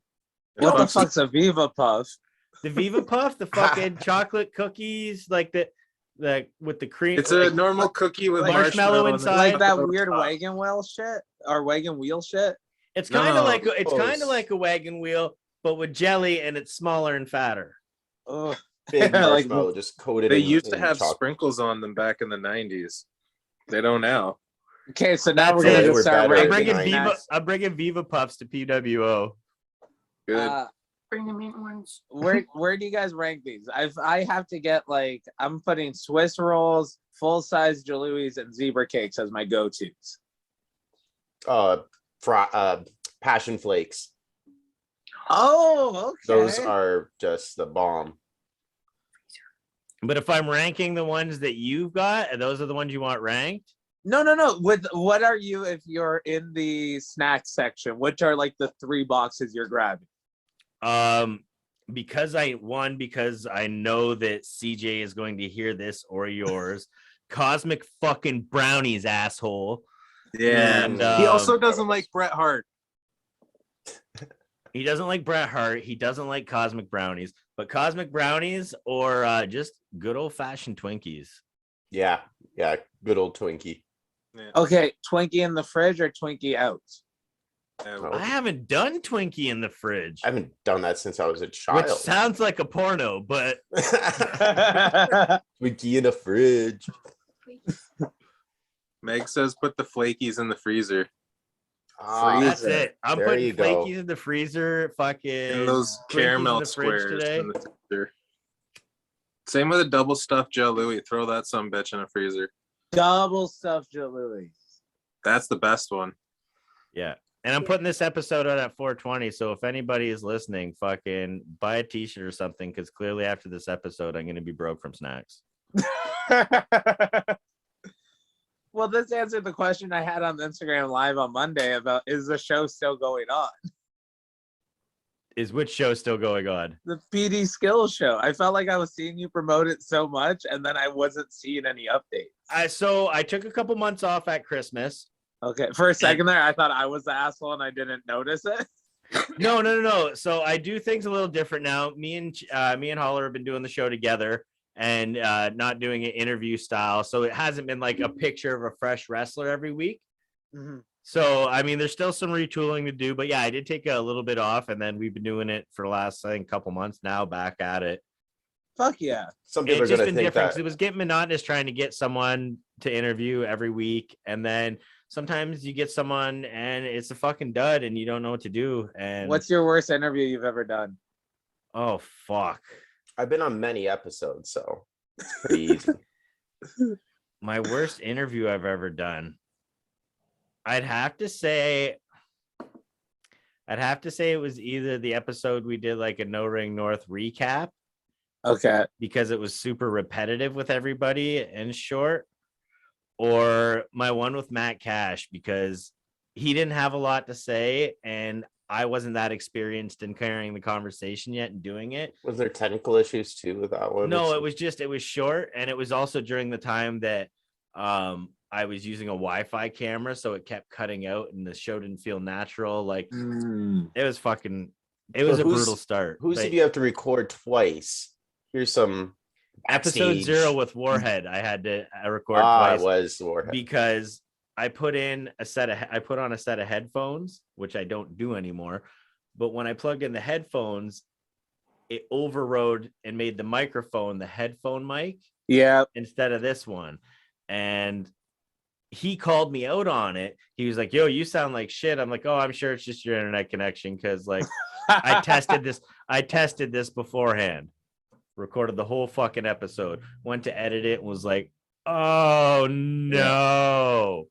Speaker 5: What the fuck's a Viva Puff?
Speaker 1: The Viva Puff, the fucking chocolate cookies, like the with the cream.
Speaker 4: It's a normal cookie with
Speaker 1: marshmallow
Speaker 4: marshmallow
Speaker 1: inside.
Speaker 5: Like that
Speaker 4: on
Speaker 5: weird
Speaker 4: top.
Speaker 5: wagon wheel shit or wagon wheel shit?
Speaker 1: It's kind of
Speaker 4: No,
Speaker 1: like it's kind of
Speaker 6: close.
Speaker 1: like a wagon wheel, but with jelly, and it's smaller and fatter.
Speaker 5: Ugh.
Speaker 6: Big
Speaker 5: Like,
Speaker 6: marshmallow just coated.
Speaker 4: They
Speaker 6: in-
Speaker 4: used to
Speaker 6: in
Speaker 4: have
Speaker 6: chocolate.
Speaker 4: sprinkles on them back in the 90s. They don't now.
Speaker 5: Okay, so now
Speaker 1: That's
Speaker 5: we're
Speaker 1: it.
Speaker 5: gonna
Speaker 6: They
Speaker 5: just
Speaker 6: were
Speaker 5: start
Speaker 6: better.
Speaker 1: I'm
Speaker 6: Very
Speaker 1: bringing
Speaker 5: ranking
Speaker 6: nice.
Speaker 1: Viva.
Speaker 5: snacks.
Speaker 1: I'm bringing Viva Puffs to PWO.
Speaker 4: Good.
Speaker 7: Bring the mint ones.
Speaker 5: Where do you guys rank these? I have to get like I'm putting Swiss rolls, full size Jalouis, and zebra cakes as my go-tos.
Speaker 6: Passion flakes.
Speaker 5: Oh, okay.
Speaker 6: Those are just the bomb.
Speaker 1: But if I'm ranking the ones that you've got, and those are the ones you want ranked.
Speaker 5: No. What are you if you're in the snack section? Which are like the 3 boxes you're grabbing?
Speaker 1: Because I know that CJ is going to hear this or yours. Cosmic fucking brownies, asshole.
Speaker 4: Yeah.
Speaker 1: And,
Speaker 4: He also doesn't like Bret Hart.
Speaker 1: He doesn't like Bret Hart. He doesn't like cosmic brownies, but cosmic brownies or just good old fashioned Twinkies.
Speaker 6: Yeah, good old Twinkie.
Speaker 4: Yeah.
Speaker 5: Okay, Twinkie in the fridge or Twinkie out?
Speaker 6: Oh.
Speaker 1: I haven't done Twinkie in the fridge,
Speaker 6: I haven't done that since I was a child.
Speaker 1: which sounds like a porno, but
Speaker 6: Twinkie in the fridge.
Speaker 4: Meg says put the flakies in the freezer.
Speaker 1: that's it. I'm
Speaker 6: There
Speaker 1: putting
Speaker 6: you go.
Speaker 1: flakies in the freezer. Fucking
Speaker 4: And those
Speaker 1: Twinkies in
Speaker 4: caramel
Speaker 1: the fridge
Speaker 4: squares
Speaker 1: today.
Speaker 4: in the freezer. Same with a double stuffed Joe Louis. Throw that some bitch in a freezer.
Speaker 5: Double stuffed Joe Louis.
Speaker 4: That's the best one.
Speaker 1: Yeah. And I'm putting this episode out at 420. So if anybody is listening, fucking buy a t-shirt or something, because clearly after this episode, I'm going to be broke from snacks.
Speaker 5: Well, this answered the question I had on the Instagram Live on Monday about, is the show still going on?
Speaker 1: Is which show still going on?
Speaker 5: The PD Skillz show. I felt like I was seeing you promote it so much, and then I wasn't seeing any updates.
Speaker 1: So I took a couple months off at Christmas.
Speaker 5: Okay, for a second there, I thought I was the asshole and I didn't notice it.
Speaker 1: No. So I do things a little different now. Me and Holler have been doing the show together and not doing it interview style. So it hasn't been like a picture of a fresh wrestler every week.
Speaker 5: Mm-hmm.
Speaker 1: So, I mean, there's still some retooling to do, but yeah, I did take a little bit off, and then we've been doing it for the last, I think, couple months now, back at it.
Speaker 5: Fuck yeah.
Speaker 6: Some people
Speaker 1: It's
Speaker 6: are
Speaker 1: just
Speaker 6: going
Speaker 1: been
Speaker 6: to think
Speaker 1: different because
Speaker 6: that
Speaker 1: it was getting monotonous trying to get someone to interview every week, and then sometimes you get someone and it's a fucking dud and you don't know what to do. And
Speaker 5: What's your worst interview you've ever done?
Speaker 1: oh fuck,
Speaker 6: I've been on many episodes, so it's pretty easy.
Speaker 1: my worst interview I've ever done. I'd have to say it was either the episode we did like a No Ring North recap,
Speaker 5: Okay.
Speaker 1: because it was super repetitive with everybody and short, or my one with Matt Cash, because he didn't have a lot to say and I wasn't that experienced in carrying the conversation yet and doing it.
Speaker 6: Was there technical issues too with that one?
Speaker 1: No, it was short, and it was also during the time that I was using a Wi-Fi camera, so it kept cutting out and the show didn't feel natural. Like it was a brutal start.
Speaker 6: Who
Speaker 1: But
Speaker 6: said you have to record twice? Here's some
Speaker 1: episode
Speaker 6: backstage.
Speaker 1: 0 with Warhead, I had to record
Speaker 6: It
Speaker 1: twice
Speaker 6: was Warhead.
Speaker 1: because I put on a set of headphones, which I don't do anymore. But when I plugged in the headphones, it overrode and made the microphone the headphone mic
Speaker 5: Yeah.
Speaker 1: instead of this one. And he called me out on it. He was like, yo, you sound like shit. I'm like, oh, I'm sure it's just your internet connection. Cause like I tested this beforehand, recorded the whole fucking episode, went to edit it and was like, oh no.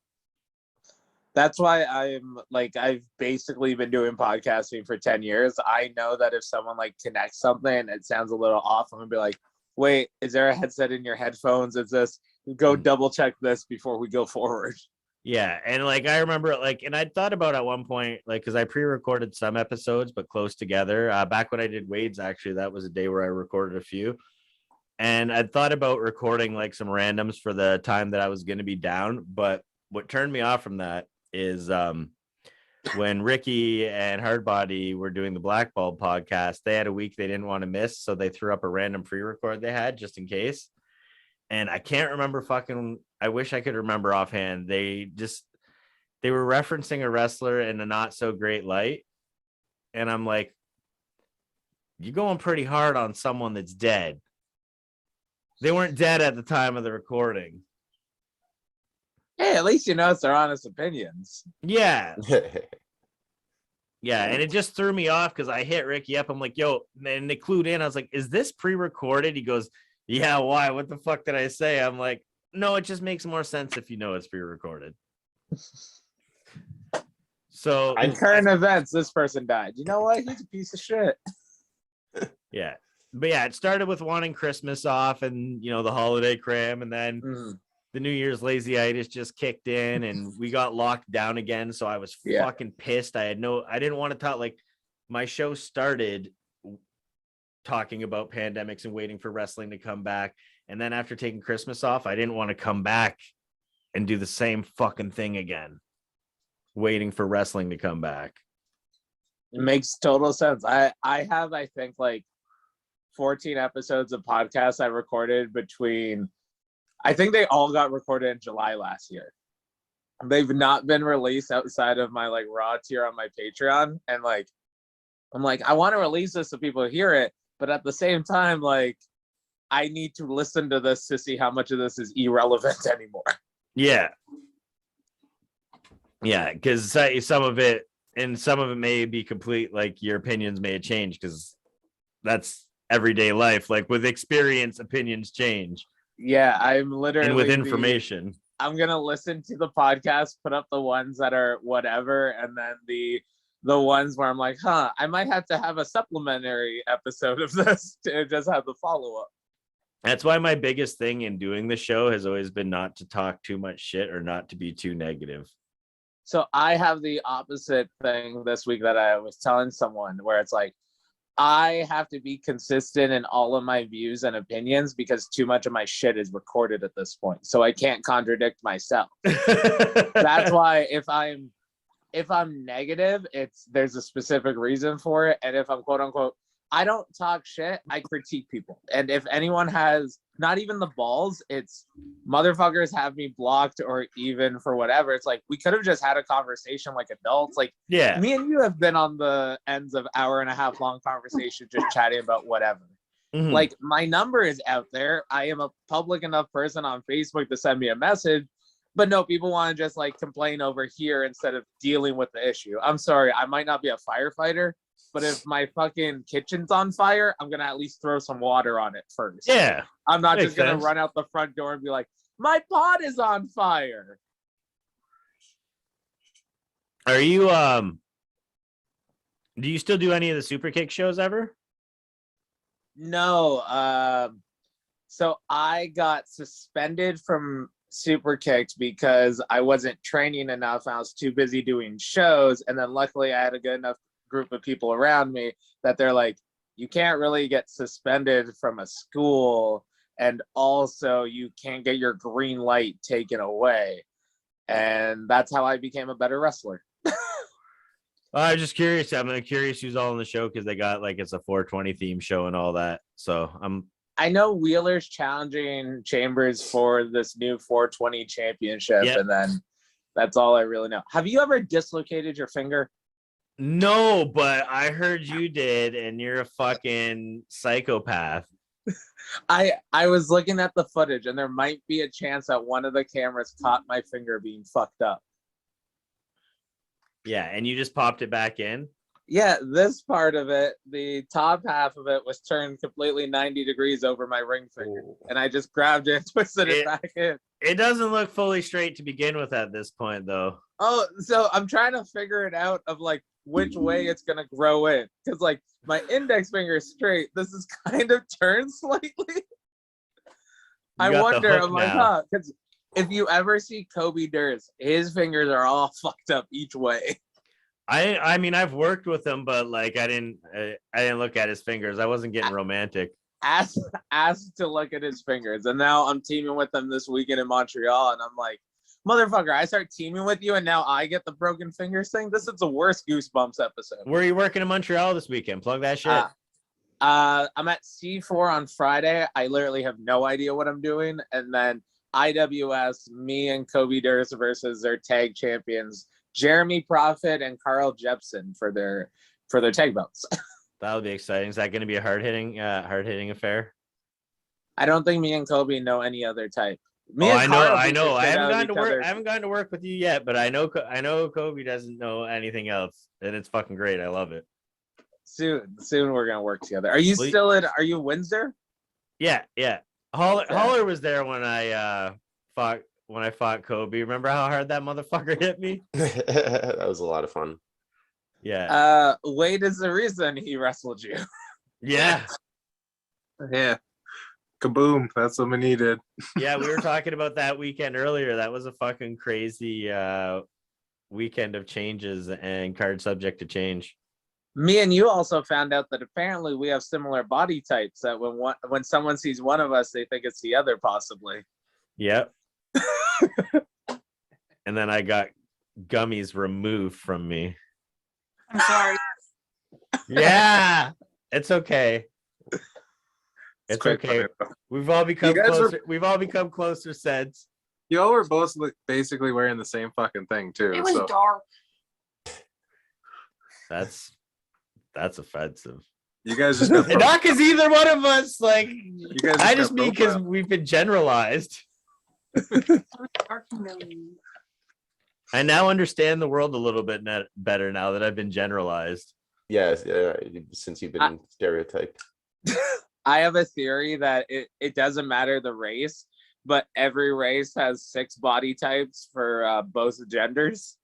Speaker 5: That's why I've basically been doing podcasting for 10 years. I know that if someone like connects something and it sounds a little off, I'm gonna be like, wait, is there a headset in your headphones? Is this, go double check this before we go forward.
Speaker 1: Yeah. And like, I remember like, and I thought about at one point, like, cause I pre-recorded some episodes, but close together. Back when I did Wade's, actually, that was a day where I recorded a few. And I thought about recording like some randoms for the time that I was going to be down. But what turned me off from that is when Ricky and Hardbody were doing the Black Bulb podcast, they had a week they didn't want to miss. So they threw up a random pre-record they had just in case. And I can't remember I wish I could remember offhand. They were referencing a wrestler in a not so great light. And I'm like, you're going pretty hard on someone that's dead. They weren't dead at the time of the recording.
Speaker 5: Hey, at least you know it's their honest opinions.
Speaker 1: Yeah. Yeah. And it just threw me off because I hit Ricky up. I'm like, yo, and they clued in. I was like, is this pre-recorded? He goes, yeah, why? What the fuck did I say? I'm like, no, it just makes more sense if you know it's pre-recorded. So
Speaker 5: In current events, this person died. You know what? He's a piece of shit.
Speaker 1: yeah. But yeah, it started with wanting Christmas off and, you know, the holiday cram. And then the New Year's lazy-itis just kicked in and we got locked down again. So I was fucking pissed. I didn't want to talk. Like, my show started talking about pandemics and waiting for wrestling to come back. And then after taking Christmas off, I didn't want to come back and do the same fucking thing again, waiting for wrestling to come back.
Speaker 5: It makes total sense. I have, I think, like 14 episodes of podcasts I recorded between, I think they all got recorded in July last year. They've not been released outside of my like raw tier on my Patreon. And like, I'm like, I want to release this so people hear it. But at the same time, like, I need to listen to this to see how much of this is irrelevant anymore.
Speaker 1: Yeah. Yeah, because some of it may be complete, like your opinions may have changed because that's everyday life. Like with experience, opinions change.
Speaker 5: Yeah, I'm literally
Speaker 1: and with information.
Speaker 5: I'm gonna listen to the podcast, put up the ones that are whatever, and then the ones where I'm like, I might have to have a supplementary episode of this to just have the follow-up.
Speaker 1: That's why my biggest thing in doing the show has always been not to talk too much shit or not to be too negative.
Speaker 5: So I have the opposite thing this week that I was telling someone where it's like, I have to be consistent in all of my views and opinions because too much of my shit is recorded at this point. So I can't contradict myself. That's why if I'm negative, there's a specific reason for it. And if I'm quote unquote, I don't talk shit, I critique people. And if anyone has not even the balls, it's motherfuckers have me blocked or even for whatever. It's like, we could have just had a conversation like adults. Like,
Speaker 1: yeah,
Speaker 5: me and you have been on the ends of hour-and-a-half long conversation just chatting about whatever.
Speaker 1: Mhm.
Speaker 5: Like, my number is out there. I am a public enough person on Facebook to send me a message. But no, people want to just like complain over here instead of dealing with the issue. I'm sorry, I might not be a firefighter, but if my fucking kitchen's on fire, I'm going to at least throw some water on it first.
Speaker 1: Yeah.
Speaker 5: I'm not
Speaker 1: Makes
Speaker 5: just going to
Speaker 1: sense.
Speaker 5: run out the front door and be like, my pot is on fire.
Speaker 1: Are you do you still do any of the Super Kick shows ever?
Speaker 5: No. So I got suspended from Super Kicked because I wasn't training enough. I was too busy doing shows. And then luckily I had a good enough group of people around me that they're like, you can't really get suspended from a school. And also you can't get your green light taken away. And that's how I became a better wrestler.
Speaker 1: I'm just curious. I'm curious who's all on the show because they got like it's a 420 theme show and all that. So
Speaker 5: I know Wheeler's challenging Chambers for this new 420 championship,
Speaker 1: Yep.
Speaker 5: and then that's all I really know. Have you ever dislocated your finger?
Speaker 1: No, but I heard you did, and you're a fucking psychopath.
Speaker 5: I was looking at the footage, and there might be a chance that one of the cameras caught my finger being fucked up.
Speaker 1: Yeah, and you just popped it back in.
Speaker 5: Yeah, this part of it, the top half of it was turned completely 90 degrees over my ring finger. And I just grabbed it and twisted it back in.
Speaker 1: It doesn't look fully straight to begin with at this point, though.
Speaker 5: Oh, so I'm trying to figure it out of like which way it's going to grow in. Because like my index finger is straight. This is kind of turned slightly. I
Speaker 1: got the
Speaker 5: wonder,
Speaker 1: hook
Speaker 5: I'm like,
Speaker 1: now.
Speaker 5: because if you ever see Kobe Durst, his fingers are all fucked up each way.
Speaker 1: I mean, I've worked with him, but like I didn't look at his fingers. I wasn't getting romantic.
Speaker 5: Asked to look at his fingers, and now I'm teaming with him this weekend in Montreal, and I'm like, motherfucker, I start teaming with you, and now I get the broken fingers thing. This is the worst Goosebumps episode.
Speaker 1: Where are you working in Montreal this weekend? Plug that shit.
Speaker 5: I'm at C4 on Friday. I literally have no idea what I'm doing, and then IWS, me and Kobe Durst versus their tag champions, Jeremy Prophet and Carl Jepsen for their tag belts.
Speaker 1: That'll be exciting. Is that going to be a hard hitting affair?
Speaker 5: I don't think me and Kobe know any other type.
Speaker 1: I know. I haven't gotten to work with you yet, but I know Kobe doesn't know anything else, and it's fucking great. I love it.
Speaker 5: Soon we're gonna work together. Are you Windsor?
Speaker 1: Yeah. Holler was there when I fought Kobe. Remember how hard that motherfucker hit me?
Speaker 6: That was a lot of fun.
Speaker 1: Yeah.
Speaker 5: Wade is the reason he wrestled you.
Speaker 1: Yeah.
Speaker 4: Yeah. Kaboom! That's what we needed.
Speaker 1: Yeah, we were talking about that weekend earlier. That was a fucking crazy weekend of changes and card subject to change.
Speaker 5: Me and you also found out that apparently we have similar body types. That when someone sees one of us, they think it's the other, possibly.
Speaker 1: Yep. And then I got gummies removed from me.
Speaker 7: I'm sorry.
Speaker 1: Yeah, it's okay. It's
Speaker 4: quite
Speaker 1: okay.
Speaker 4: funny, though.
Speaker 1: We've all become
Speaker 4: guys
Speaker 1: closer. We've all become closer since.
Speaker 4: You all were both basically wearing the same fucking thing too.
Speaker 7: It was
Speaker 4: So
Speaker 7: dark.
Speaker 1: That's offensive.
Speaker 4: you guys just got
Speaker 1: And not because either one of us like.
Speaker 4: you guys
Speaker 1: I
Speaker 4: got
Speaker 1: just mean because
Speaker 4: profiled.
Speaker 1: we've been generalized.
Speaker 7: It was dark and milky.
Speaker 1: I now understand the world a little bit better now that I've been generalized.
Speaker 6: Yes, yeah, since you've been stereotyped.
Speaker 5: I have a theory that it doesn't matter the race, but every race has 6 body types for both genders.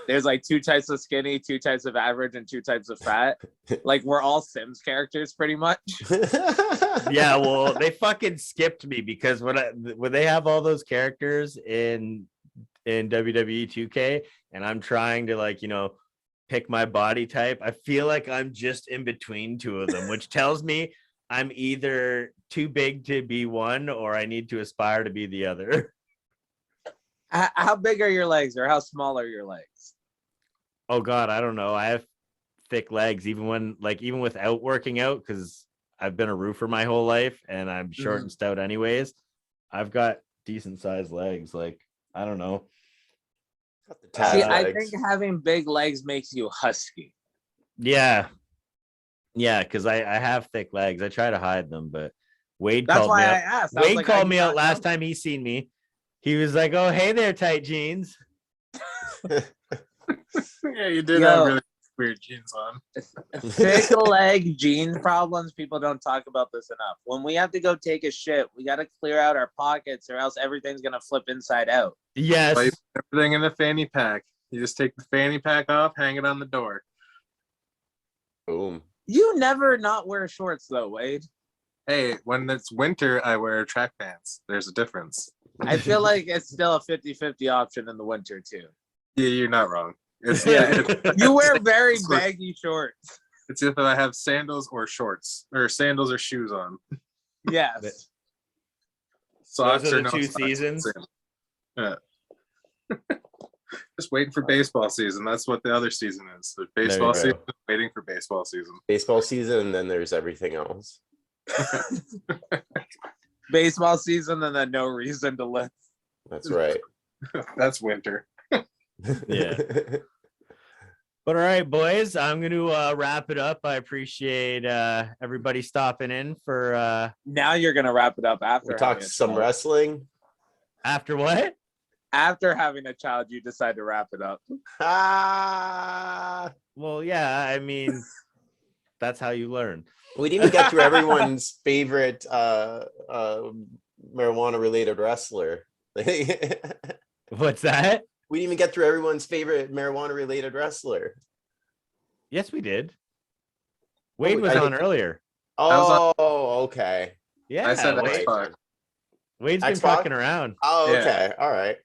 Speaker 5: There's like 2 types of skinny, 2 types of average, and 2 types of fat. Like we're all Sims characters pretty much.
Speaker 1: Yeah, well, they fucking skipped me because when they have all those characters in WWE 2K, and I'm trying to like pick my body type, I feel like I'm just in between 2 of them, which tells me I'm either too big to be one or I need to aspire to be the other.
Speaker 5: How big are your legs, or how small are your legs?
Speaker 1: Oh God, I don't know. I have thick legs even without working out, because I've been a roofer my whole life and I'm short and stout anyways. I've got decent sized legs. Like, I don't know.
Speaker 5: See, I think having big legs makes you husky.
Speaker 1: Yeah, because I have thick legs. I try to hide them, but Wade
Speaker 5: That's
Speaker 1: called
Speaker 5: why
Speaker 1: me
Speaker 5: I
Speaker 1: out.
Speaker 5: asked. I was
Speaker 1: Wade
Speaker 5: like,
Speaker 1: called
Speaker 5: I
Speaker 1: me
Speaker 5: do
Speaker 1: out
Speaker 5: not
Speaker 1: last
Speaker 5: know.
Speaker 1: time he seen me. He was like, "Oh, hey there, tight jeans."
Speaker 4: Yeah, you did
Speaker 5: Yo.
Speaker 4: have really weird jeans on.
Speaker 5: Thick leg gene problems. People don't talk about this enough. When we have to go take a shit, we got to clear out our pockets, or else everything's gonna flip inside out.
Speaker 1: Yes.
Speaker 4: But you put everything in a fanny pack. You just take the fanny pack off, hang it on the door.
Speaker 6: Boom.
Speaker 5: You never not wear shorts though, Wade.
Speaker 4: Hey, when it's winter, I wear track pants. There's a difference.
Speaker 5: I feel like it's still a 50-50 option in the winter too.
Speaker 4: Yeah, you're not wrong. It's
Speaker 5: You wear very
Speaker 4: It's like-
Speaker 5: baggy shorts.
Speaker 4: it's either I have sandals or shorts, or sandals or shoes on.
Speaker 5: Yes.
Speaker 4: Socks
Speaker 1: Those are
Speaker 4: or
Speaker 1: the
Speaker 4: no
Speaker 1: 2
Speaker 4: socks.
Speaker 1: seasons.
Speaker 4: Yeah. Just waiting for baseball season. That's what the other season is. The baseball
Speaker 1: go.
Speaker 4: season, waiting for baseball season.
Speaker 6: Baseball season, and then there's everything else.
Speaker 5: Baseball season and then no reason to live.
Speaker 6: That's right.
Speaker 4: That's winter.
Speaker 1: Yeah. But all right, boys, I'm going to wrap it up. I appreciate everybody stopping in for
Speaker 5: Now you're gonna wrap it up after
Speaker 6: We talked
Speaker 5: having a
Speaker 6: some
Speaker 5: child.
Speaker 6: wrestling.
Speaker 1: after what?
Speaker 5: After having a child, you decide to wrap it up.
Speaker 6: Ah,
Speaker 1: Well, yeah, I mean, that's how you learn.
Speaker 6: we didn't even get through everyone's favorite marijuana related wrestler. We
Speaker 1: What's that?
Speaker 6: didn't even get through everyone's favorite marijuana related wrestler.
Speaker 1: Yes, we did. Wade
Speaker 6: we-
Speaker 1: was
Speaker 6: I
Speaker 1: on
Speaker 6: did-
Speaker 1: earlier.
Speaker 6: Oh, okay.
Speaker 1: Yeah,
Speaker 4: I said
Speaker 1: Wade,
Speaker 4: Xbox.
Speaker 1: Wade's been
Speaker 6: Xbox?
Speaker 1: fucking around.
Speaker 6: Oh,
Speaker 4: Yeah.
Speaker 6: okay. All right.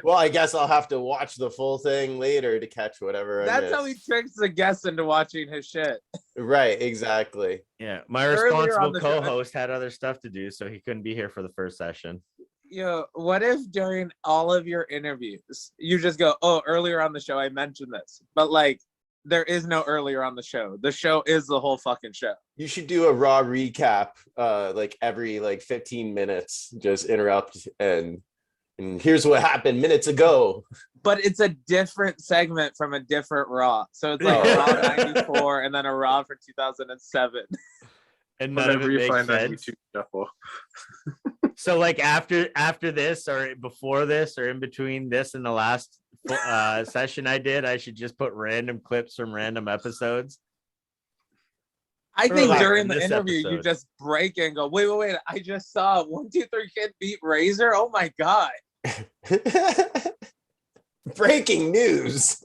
Speaker 6: Well, I guess I'll have to watch the full thing later to catch whatever. I
Speaker 5: That's how he
Speaker 6: missed.
Speaker 5: tricks the guests into watching his shit.
Speaker 6: Right, exactly.
Speaker 1: Yeah, my
Speaker 5: Earlier on
Speaker 1: responsible
Speaker 5: the show-
Speaker 1: co-host had other stuff to do, so he couldn't be here for the first session.
Speaker 5: Yo, what if during all of your interviews you just go, "Oh, earlier on the show I mentioned this," but like there is no earlier on the show. The show is the whole fucking show.
Speaker 6: You should do a raw recap, like every 15 minutes. Just interrupt and here's what happened minutes ago.
Speaker 5: But it's a different segment from a different Raw. So it's like
Speaker 6: Oh.
Speaker 5: Raw 94 and then a Raw for 2007.
Speaker 1: And none of
Speaker 4: Whatever
Speaker 1: it
Speaker 4: you
Speaker 1: makes
Speaker 4: find on
Speaker 1: sense.
Speaker 4: YouTube shuffle.
Speaker 1: So like after this or before this or in between this and the last session I did, I should just put random clips from random episodes.
Speaker 5: I think
Speaker 1: Like
Speaker 5: during
Speaker 1: in
Speaker 5: the
Speaker 1: this
Speaker 5: interview, you
Speaker 1: episode.
Speaker 5: just break and go, wait, I just saw 1-2-3 Kid beat Razor. Oh my God.
Speaker 6: Breaking news.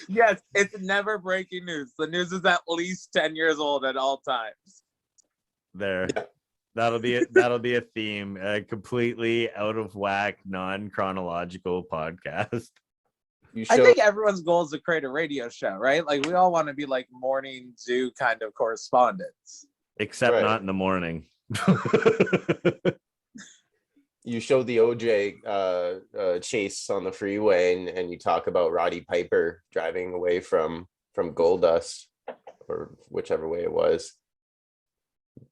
Speaker 5: Yes, it's never breaking news. The news is at least 10 years old at all times.
Speaker 1: There. That'll be it. That'll be a theme. A completely out of whack, non-chronological podcast.
Speaker 6: You
Speaker 5: I
Speaker 6: show
Speaker 5: think everyone's goal is to create a radio show, right? Like we all want to be like morning zoo kind of correspondents.
Speaker 1: Except
Speaker 6: Right.
Speaker 1: not in the morning.
Speaker 6: you show the OJ chase on the freeway, and you talk about Roddy Piper driving away from Goldust, or whichever way it was.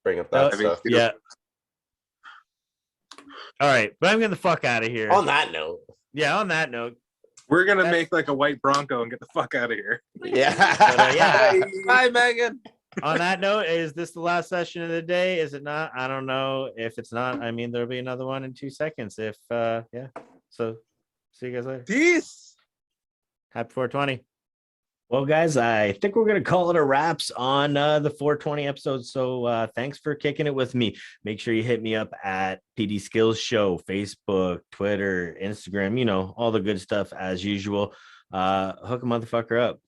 Speaker 6: Bring up that stuff.
Speaker 1: Yeah. All right, but I'm getting the fuck out of here.
Speaker 6: On that note,
Speaker 1: Yeah, on that note.
Speaker 4: We're gonna make like a white Bronco and get the fuck out of here.
Speaker 6: yeah.
Speaker 1: Yeah.
Speaker 5: Bye, Megan.
Speaker 1: On that note, is this the last session of the day? Is it not? I don't know. If it's not, I mean, there'll be another one in 2 seconds. If yeah. So see you guys later.
Speaker 5: Peace.
Speaker 1: Happy 420. Well, guys, I think we're going to call it a wraps on the 420 episode. So thanks for kicking it with me. Make sure you hit me up at PD Skillz Show, Facebook, Twitter, Instagram, you know, all the good stuff as usual. Hook a motherfucker up,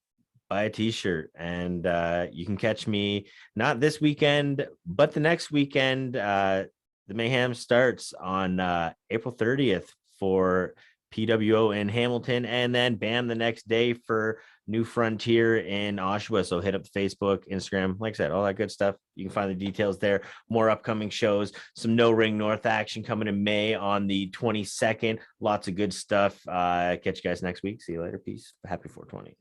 Speaker 1: buy a t-shirt, and you can catch me not this weekend, but the next weekend. The Mayhem starts on April 30th for PWO in Hamilton, and then BAM the next day for New Frontier in Oshawa. So hit up Facebook, Instagram, like I said, all that good stuff. You can find the details there. More upcoming shows, some No Ring North action coming in May on the 22nd. Lots of good stuff. Catch you guys next week. See you later. Peace. Happy 420.